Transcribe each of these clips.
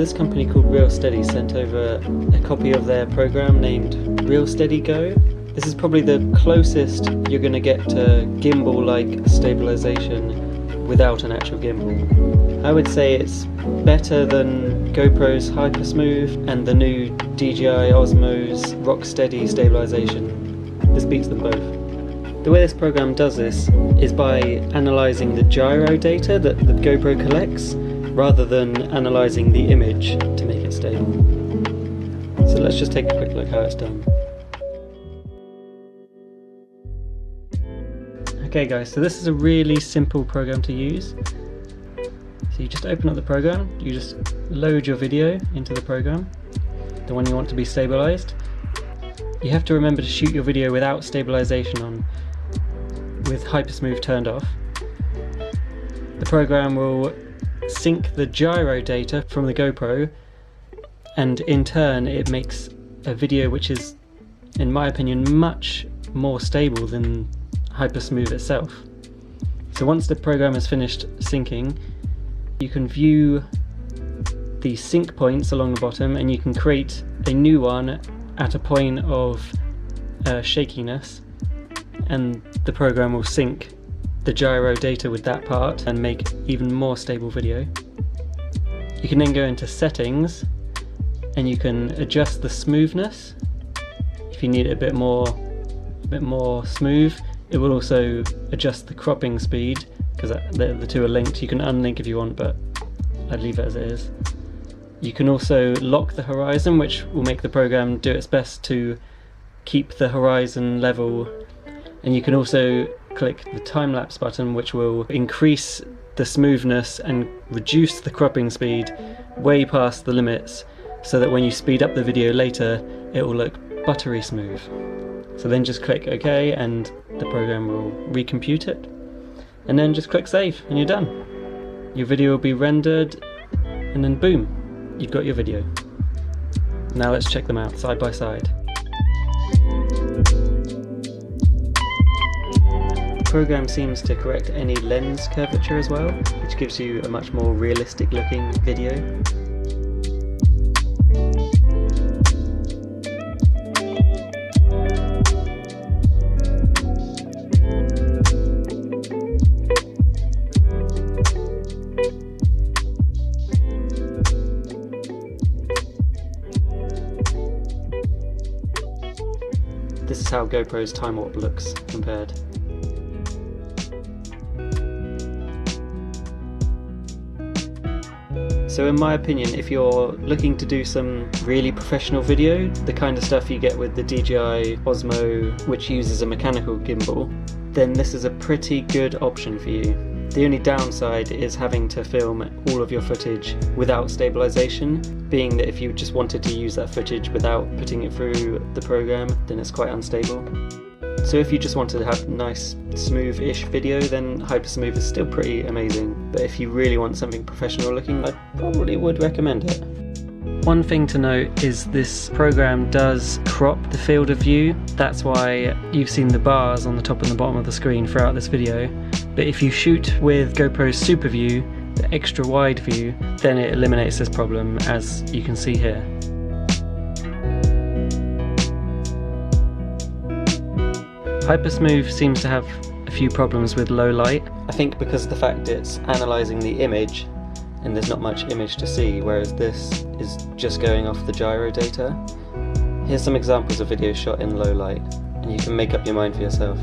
this company called RealSteady sent over a copy of their program named RealSteady Go. This is probably the closest you're going to get to gimbal-like stabilization without an actual gimbal. I would say it's better than GoPro's Hypersmooth and the new DJI Osmo's Rocksteady stabilization. This beats them both. The way this program does this is by analysing the gyro data that the GoPro collects, rather than analysing the image to make it stable. So let's just take a quick look how it's done. Okay guys, so this is a really simple program to use. So you just open up the program, you just load your video into the program, the one you want to be stabilised. You have to remember to shoot your video without stabilization on, with Hypersmooth turned off. The program will sync the gyro data from the GoPro, and in turn it makes a video which is, in my opinion, much more stable than Hypersmooth itself. So once the program has finished syncing, you can view the sync points along the bottom, and you can create a new one at a point of shakiness, and the program will sync the gyro data with that part and make even more stable video. You can then go into settings and you can adjust the smoothness if you need it a bit more smooth. It will also adjust the cropping speed, because the two are linked. You can unlink if you want, but I'd leave it as it is. You can also lock the horizon, which will make the program do its best to keep the horizon level, and you can also click the time-lapse button, which will increase the smoothness and reduce the cropping speed way past the limits, so that when you speed up the video later it will look buttery smooth. So then just click OK and the program will recompute it, and then just click save and you're done. Your video will be rendered and then boom, you've got your video. Now let's check them out side by side. The program seems to correct any lens curvature as well, which gives you a much more realistic looking video. This is how GoPro's time warp looks compared. So in my opinion, if you're looking to do some really professional video, the kind of stuff you get with the DJI Osmo, which uses a mechanical gimbal, then this is a pretty good option for you. The only downside is having to film all of your footage without stabilization, being that if you just wanted to use that footage without putting it through the program, then it's quite unstable. So if you just wanted to have nice, smooth-ish video, then Hypersmooth is still pretty amazing. But if you really want something professional looking, I probably would recommend it. One thing to note is this program does crop the field of view. That's why you've seen the bars on the top and the bottom of the screen throughout this video. But if you shoot with GoPro's Super View, the extra wide view, then it eliminates this problem, as you can see here. Hypersmooth seems to have a few problems with low light. I think because of the fact it's analysing the image and there's not much image to see, whereas this is just going off the gyro data. Here's some examples of videos shot in low light, and you can make up your mind for yourself.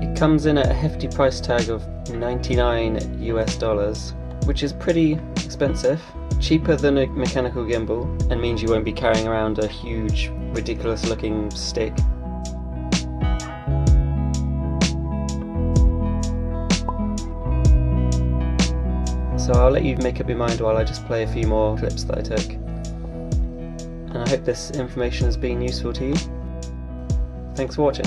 It comes in at a hefty price tag of $99 US, which is pretty expensive, cheaper than a mechanical gimbal, and means you won't be carrying around a huge, ridiculous looking stick. So I'll let you make up your mind while I just play a few more clips that I took. And I hope this information has been useful to you. Thanks for watching.